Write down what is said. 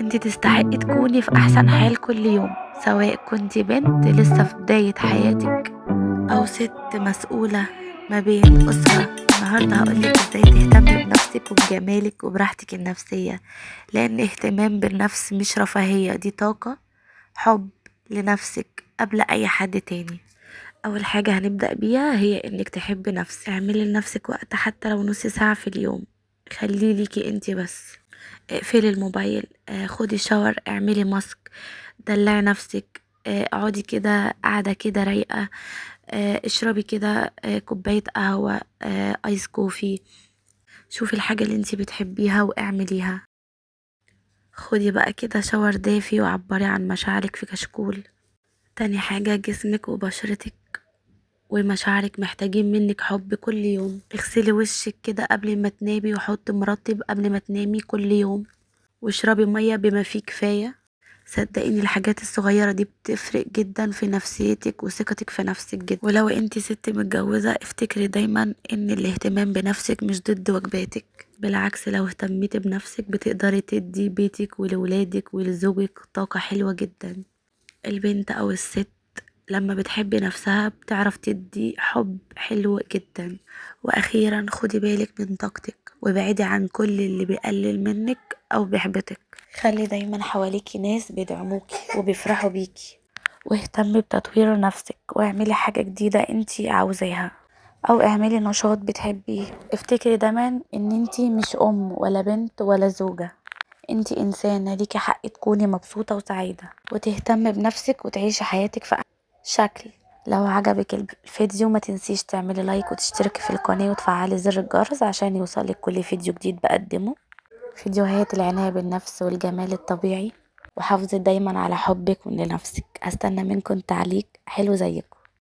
انت تستحقي تكوني في احسن حال كل يوم، سواء كنتي بنت لسه في بداية حياتك او ست مسؤولة ما بين اسرة. النهاردة هقولك ازاي تهتمي بنفسك وبجمالك وبراحتك النفسية، لان اهتمام بالنفس مش رفاهية، دي طاقة حب لنفسك قبل اي حد تاني. اول حاجة هنبدأ بيها هي انك تحبي نفسك. اعملي لنفسك وقت حتى لو نص ساعة في اليوم، خليه ليكي انتي بس. اقفلي الموبايل، خدي شاور، اعملي ماسك، دلعي نفسك، اقعدي كده قاعدة كده رايقة، اشربي كده كوباية قهوة، ايس كوفي. شوفي الحاجة اللي انتي بتحبيها واعمليها. خدي بقى كده شاور دافي وعبري عن مشاعرك في كشكول. تاني حاجة جسمك وبشرتك ومشاعرك محتاجين منك حب كل يوم. اغسلي وشك كده قبل ما تنامي وحطي مرطب قبل ما تنامي كل يوم، واشربي مية بما فيه كفاية. صدقيني الحاجات الصغيرة دي بتفرق جدا في نفسيتك وثقتك في نفسك جدا. ولو انتي ست متجوزة افتكري دايما ان الاهتمام بنفسك مش ضد واجباتك، بالعكس لو اهتميتي بنفسك بتقدري تدي بيتك ولولادك ولزوجك طاقة حلوة جدا. البنت او الست لما بتحب نفسها بتعرف تدي حب حلو جدا. واخيرا خدي بالك من طاقتك وابعدي عن كل اللي بيقلل منك او بيحبطك. خلي دايما حواليكي ناس بيدعموكي وبيفرحوا بيكي. واهتمي بتطوير نفسك واعملي حاجة جديدة انتي عاوزاها، او اعملي نشاط بتحبيه. افتكري دايما ان انتي مش ام ولا بنت ولا زوجة، انتي انسانة ليكي حق تكوني مبسوطة وسعيدة وتهتمي بنفسك وتعيشي حياتك في أحسن شكل. لو عجبك الفيديو ما تنسيش تعملي لايك وتشتركي في القناة وتفعلي زر الجرس عشان يوصلك كل فيديو جديد بقدمه. فيديوهات العناية بالنفس والجمال الطبيعي. وحافظي دايما على حبك لنفسك. هستنى منكم تعليق حلو زيكم.